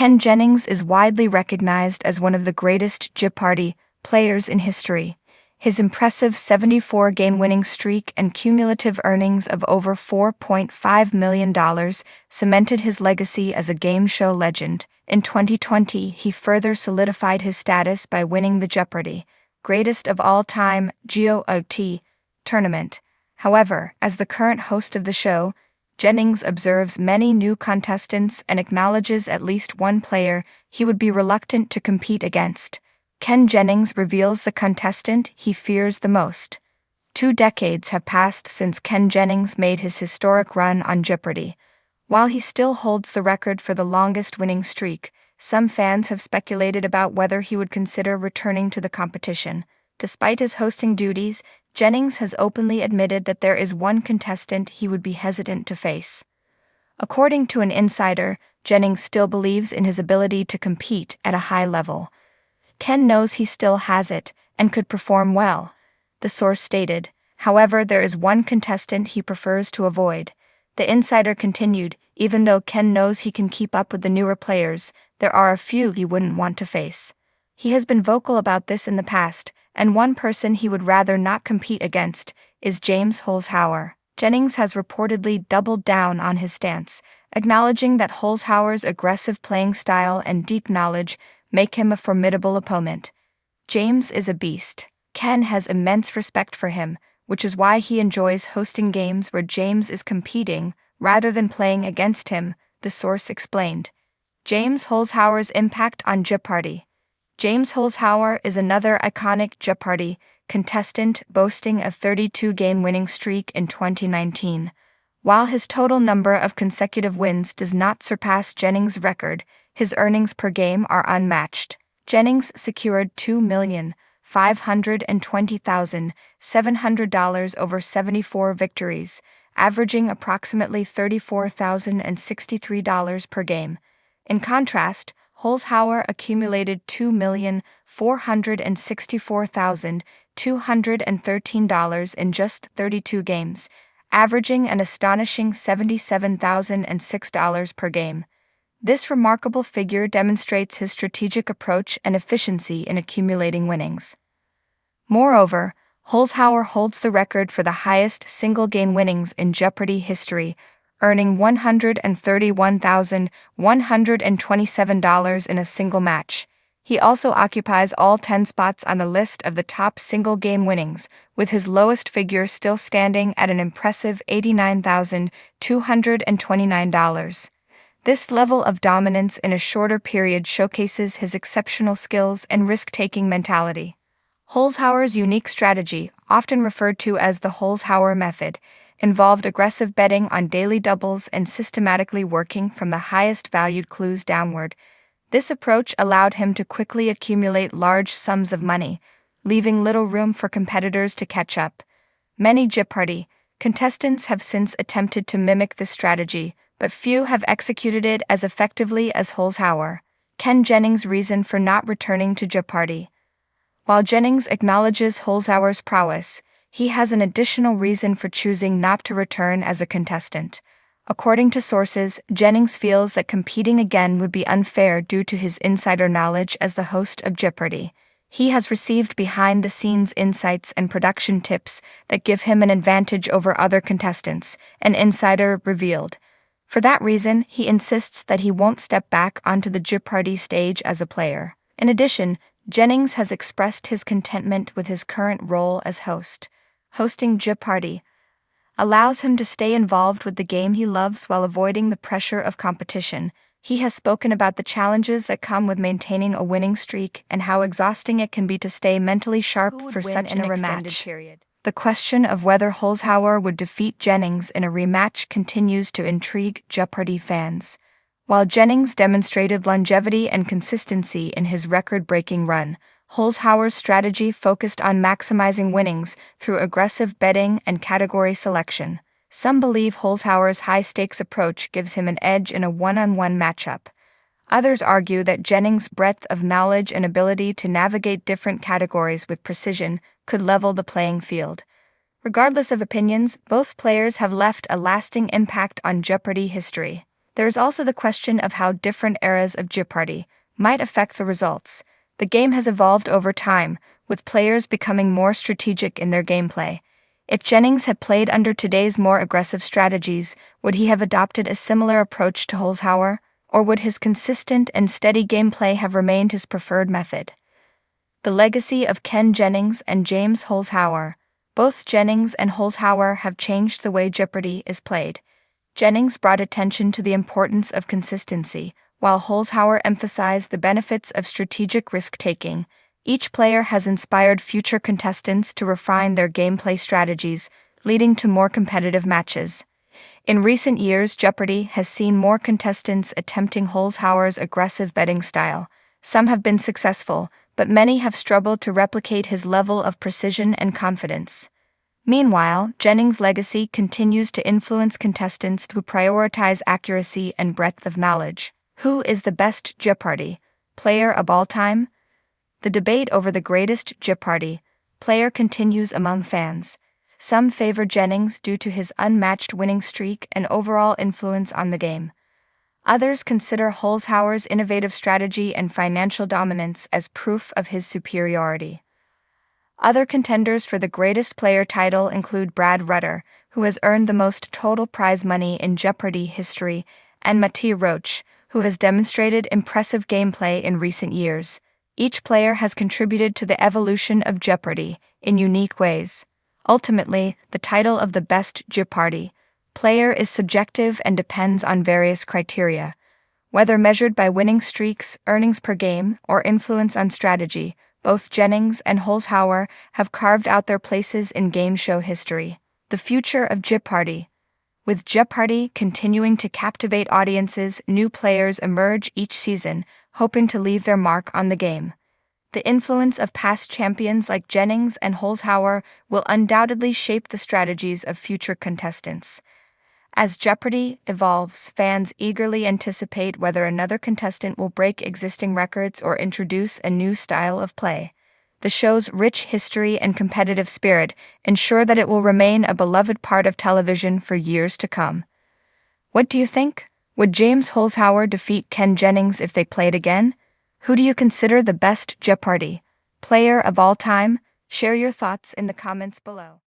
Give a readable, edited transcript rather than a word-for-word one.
Ken Jennings is widely recognized as one of the greatest Jeopardy players in history. His impressive 74-game winning streak and cumulative earnings of over $4.5 million cemented his legacy as a game show legend. In 2020, he further solidified his status by winning the Jeopardy! Greatest of All Time (GOAT) tournament. However, as the current host of the show, Jennings observes many new contestants and acknowledges at least one player he would be reluctant to compete against. Ken Jennings reveals the contestant he fears the most. 2 decades have passed since Ken Jennings made his historic run on Jeopardy! While he still holds the record for the longest winning streak, some fans have speculated about whether he would consider returning to the competition. Despite his hosting duties, Jennings has openly admitted that there is one contestant he would be hesitant to face. According to an insider, Jennings still believes in his ability to compete at a high level. Ken knows he still has it and could perform well, the source stated. However, there is one contestant he prefers to avoid. The insider continued, even though Ken knows he can keep up with the newer players, there are a few he wouldn't want to face. He has been vocal about this in the past, and one person he would rather not compete against is James Holzhauer. Jennings has reportedly doubled down on his stance, acknowledging that Holzhauer's aggressive playing style and deep knowledge make him a formidable opponent. James is a beast. Ken has immense respect for him, which is why he enjoys hosting games where James is competing rather than playing against him, the source explained. James Holzhauer's impact on Jeopardy! James Holzhauer is another iconic Jeopardy! Contestant boasting a 32-game winning streak in 2019. While his total number of consecutive wins does not surpass Jennings' record, his earnings per game are unmatched. Jennings secured $2,520,700 over 74 victories, averaging approximately $34,063 per game. In contrast, Holzhauer accumulated $2,464,213 in just 32 games, averaging an astonishing $77,006 per game. This remarkable figure demonstrates his strategic approach and efficiency in accumulating winnings. Moreover, Holzhauer holds the record for the highest single-game winnings in Jeopardy! History, earning $131,127 in a single match. He also occupies all 10 spots on the list of the top single-game winnings, with his lowest figure still standing at an impressive $89,229. This level of dominance in a shorter period showcases his exceptional skills and risk-taking mentality. Holzhauer's unique strategy, often referred to as the Holzhauer method, involved aggressive betting on daily doubles and systematically working from the highest valued clues downward. This approach allowed him to quickly accumulate large sums of money, leaving little room for competitors to catch up. Many Jeopardy! Contestants have since attempted to mimic this strategy, but few have executed it as effectively as Holzhauer. Ken Jennings' reason for not returning to Jeopardy! While Jennings acknowledges Holzhauer's prowess, he has an additional reason for choosing not to return as a contestant. According to sources, Jennings feels that competing again would be unfair due to his insider knowledge as the host of Jeopardy! He has received behind-the-scenes insights and production tips that give him an advantage over other contestants, an insider revealed. For that reason, he insists that he won't step back onto the Jeopardy! Stage as a player. In addition, Jennings has expressed his contentment with his current role as host. Hosting Jeopardy! Allows him to stay involved with the game he loves while avoiding the pressure of competition. He has spoken about the challenges that come with maintaining a winning streak and how exhausting it can be to stay mentally sharp for such an extended period. The question of whether Holzhauer would defeat Jennings in a rematch continues to intrigue Jeopardy! Fans. While Jennings demonstrated longevity and consistency in his record-breaking run, Holzhauer's strategy focused on maximizing winnings through aggressive betting and category selection. Some believe Holzhauer's high-stakes approach gives him an edge in a one-on-one matchup. Others argue that Jennings' breadth of knowledge and ability to navigate different categories with precision could level the playing field. Regardless of opinions, both players have left a lasting impact on Jeopardy! History. There is also the question of how different eras of Jeopardy might affect the results. The game has evolved over time, with players becoming more strategic in their gameplay. If Jennings had played under today's more aggressive strategies, would he have adopted a similar approach to Holzhauer, or would his consistent and steady gameplay have remained his preferred method? The legacy of Ken Jennings and James Holzhauer. Both Jennings and Holzhauer have changed the way Jeopardy is played. Jennings brought attention to the importance of consistency, while Holzhauer emphasized the benefits of strategic risk-taking. Each player has inspired future contestants to refine their gameplay strategies, leading to more competitive matches. In recent years, Jeopardy has seen more contestants attempting Holzhauer's aggressive betting style. Some have been successful, but many have struggled to replicate his level of precision and confidence. Meanwhile, Jennings' legacy continues to influence contestants who prioritize accuracy and breadth of knowledge. Who is the best Jeopardy player of all time? The debate over the greatest Jeopardy player continues among fans. Some favor Jennings due to his unmatched winning streak and overall influence on the game. Others consider Holzhauer's innovative strategy and financial dominance as proof of his superiority. Other contenders for the greatest player title include Brad Rutter, who has earned the most total prize money in Jeopardy history, and Mathieu Roach, who has demonstrated impressive gameplay in recent years. Each player has contributed to the evolution of Jeopardy in unique ways. Ultimately, the title of the best Jeopardy player is subjective and depends on various criteria. Whether measured by winning streaks, earnings per game, or influence on strategy, both Jennings and Holzhauer have carved out their places in game show history. The future of Jeopardy. With Jeopardy continuing to captivate audiences, new players emerge each season, hoping to leave their mark on the game. The influence of past champions like Jennings and Holzhauer will undoubtedly shape the strategies of future contestants. As Jeopardy evolves, fans eagerly anticipate whether another contestant will break existing records or introduce a new style of play. The show's rich history and competitive spirit ensure that it will remain a beloved part of television for years to come. What do you think? Would James Holzhauer defeat Ken Jennings if they played again? Who do you consider the best Jeopardy player of all time? Share your thoughts in the comments below.